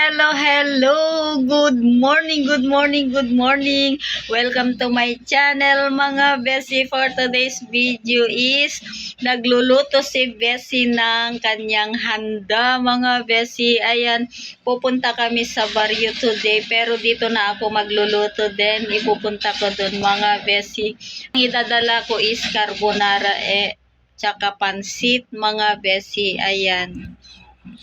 Hello, hello! Good morning, good morning, good morning! Welcome to my channel mga Beshi. For today's video is nagluluto si Beshi ng kanyang handa mga Beshi. Ayan, pupunta kami sa baryo today pero dito na ako magluluto din. Ipupunta ko dun mga Beshi. Ang idadala ko is carbonara tsaka pansit mga Beshi. Ayan.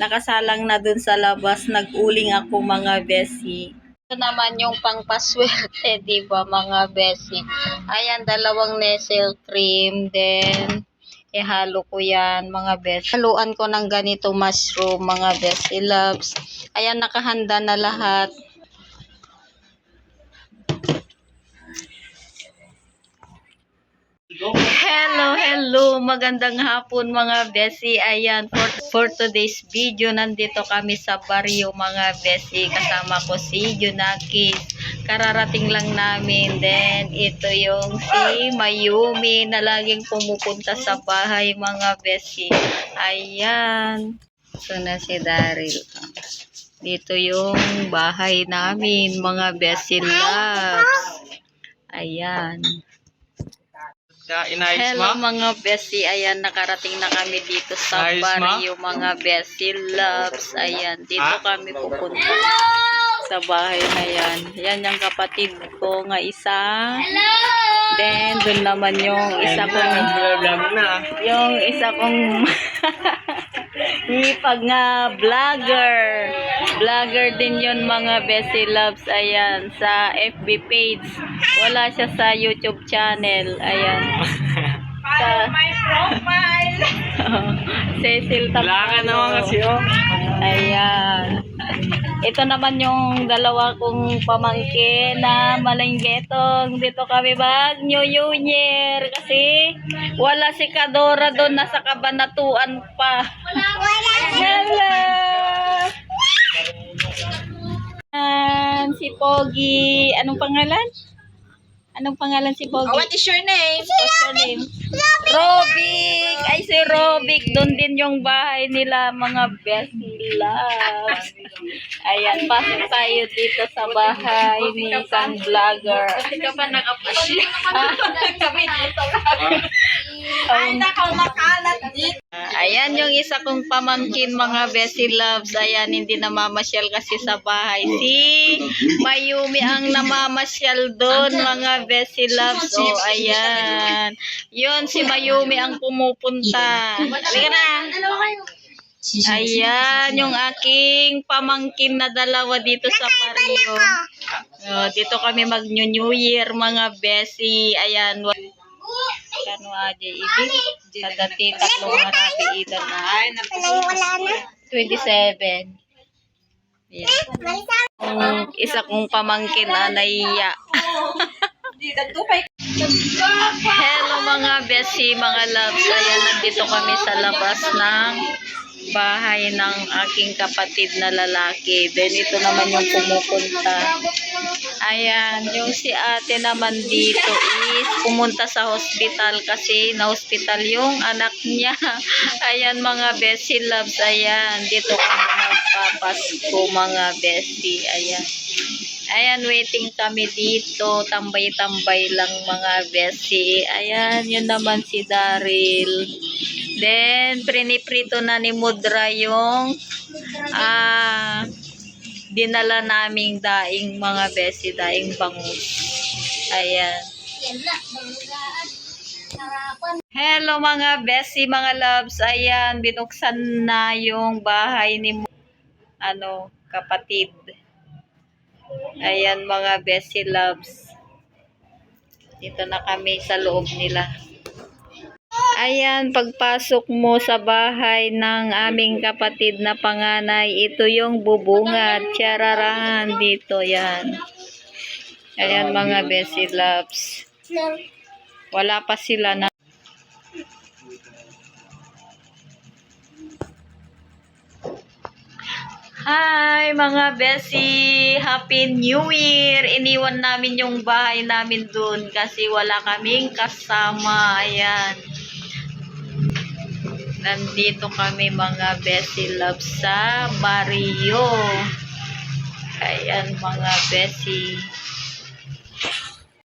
Nakasalang na dun sa labas, nag-uling ako mga Beshi. Ito naman yung pangpaswerte, diba mga Beshi? Ayan, dalawang Nestle cream, then ihalo ko yan mga Beshi. Haluan ko ng ganito mushroom mga Beshi loves. Ayan, nakahanda na lahat. Hello, hello! Magandang hapon mga Beshi. Ayan, for today's video, nandito kami sa baryo mga Beshi. Kasama ko si Junakis. Kararating lang namin. Then, ito yung si Mayumi na laging pumupunta sa bahay mga Beshi. Ayan. Ito na si Daryl. Dito yung bahay namin mga Beshi loves. Ayan. Hello mga Beshi, ayan nakarating na kami dito sa baryo mga Beshi loves. Ayan, dito kami pupunta sa bahay na yan. Yan yung kapatid ko nga isa. Then dun naman yung isa kong ngipag nga vlogger. Vlogger din yun mga Beshi loves. Ayan, sa FB page. Wala siya sa YouTube channel. Ayan. My profile. Cecil Tampano. Ayan. Ito naman yung dalawa kong pamangkin na malinggetong. Dito kami New Year. Kasi wala si Kadora doon. Nasa Kabanatuan pa. Hello. Si Pogi. Anong pangalan? Anong pangalan si Pogi? What is your name? What's your name? Robic! Ay, si Robic. Doon din yung bahay nila, mga Beshi loves. Ayan, pasok tayo dito sa bahay ni isang vlogger. Hindi ka pa nakapasya. Kami dito lang. Ay, nakamakalat dito. Ayan yung isa kong pamangkin mga Beshi loves. Ayan, hindi namamasyal kasi sa bahay. Si Mayumi ang namamasyal doon mga Beshi loves. O, ayan. Yun, si Mayumi ang pumupunta. Halika na. Ayan, yung aking pamangkin na dalawa dito sa baryo. Dito kami mag-New Year mga Beshi. Ayan. Kano aja ibig? Kadati tatlong harapi ilan na. 27. Ayan. Isa kong pamangkin na naiya. Hello mga Beshi, mga loves. Ayan, nandito kami sa labas ng bahay ng aking kapatid na lalaki. Then ito naman yung pumupunta. Ayan, yung si ate naman dito is pumunta sa hospital kasi na-hospital yung anak niya. Ayan mga Beshi loves. Ayan, dito kami magpapasko mga Beshi. Ayan. Ayan, waiting kami dito. Tambay-tambay lang mga Beshi. Ayan, yun naman si Daryl. Then, priniprito na ni Mudra yung dinala naming daing mga Beshi, daing bangus. Ayan. Hello mga Beshi, mga loves. Ayan, binuksan na yung bahay ni kapatid. Ayan mga Beshi loves. Dito na kami sa loob nila. Ayan, pagpasok mo sa bahay ng aming kapatid na panganay, ito yung bubungad. Tiyararan dito yan. Ayan mga Beshi loves. Wala pa sila na. Hi mga Beshi! Happy New Year! Iniwan namin yung bahay namin dun kasi wala kaming kasama. Ayan. Nandito kami mga Beshi loves sa baryo. Ayan mga besi.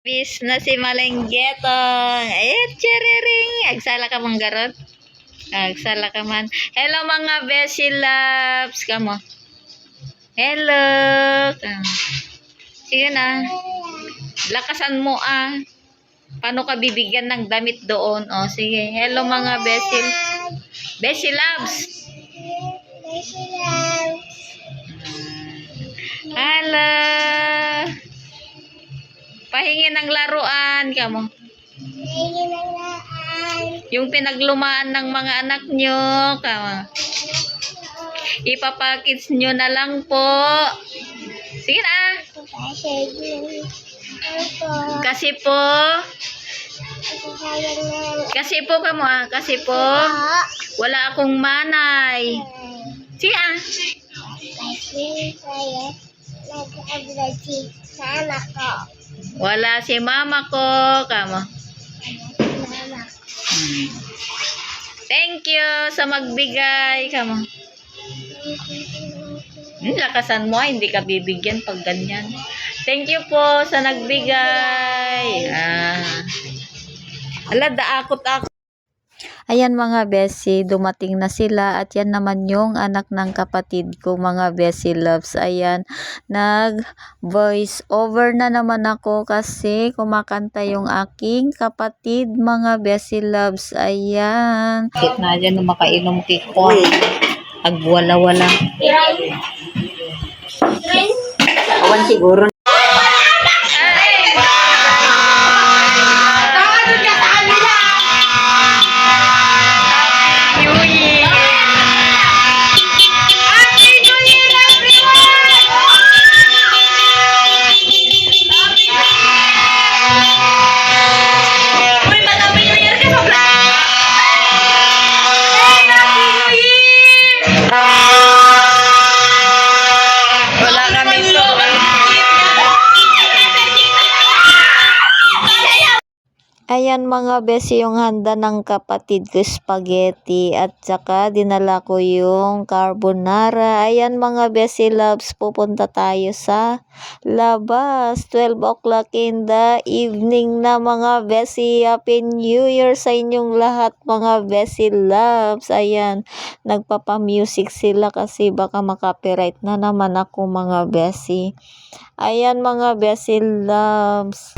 Bis na si Malenggetong. Chiriring. Agsala ka mang garot. Agsala ka man. Hello mga besi loves. Kamo. Hello. Sige na. Lakasan mo Paano ka bibigyan ng damit doon? O, sige. Hello mga besi. Besi loves. Hello. Pahingi ng laruan. Kamo. Yung pinaglumaan ng mga anak nyo. Kamo. Ipapakits nyo na lang po. Sige na. Kasi po kamo kasi po wala akong manay. Sige Wala si mama ko kamo. Thank you sa magbigay kamo. Lakasan mo, hindi ka bibigyan pag ganyan. Thank you po sa nagbigay. Daakot ako. Ayan mga besi, dumating na sila at yan naman yung anak ng kapatid ko mga besi loves. Ayan, nag voice over na naman ako kasi kumakanta yung aking kapatid mga besi loves. Ayan. Kit na dyan nung makainom kiko. Agwala-wala. Awan siguro. Ayan mga besi yung handa ng kapatid ko spaghetti at saka dinala ko yung carbonara. Ayan mga besi loves, pupunta tayo sa labas. 12 o'clock in the evening na mga besi. Happy New Year sa inyong lahat mga besi loves. Ayan, nagpapa-music sila kasi baka makapiright na naman ako mga besi. Ayan mga besi loves.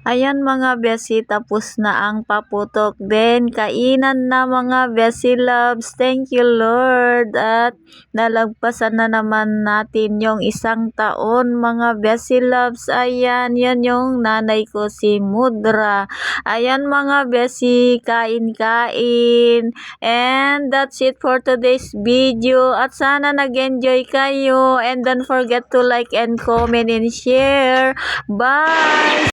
Ayan mga besi, tapos na ang paputok din. Kainan na mga besi loves. Thank you Lord. At nalagpasan na naman natin yung 1 taon mga besi loves. Ayan, yan yung nanay ko si Mudra. Ayan mga besi, kain-kain. And that's it for today's video. At sana nag-enjoy kayo. And don't forget to like and comment and share. Bye!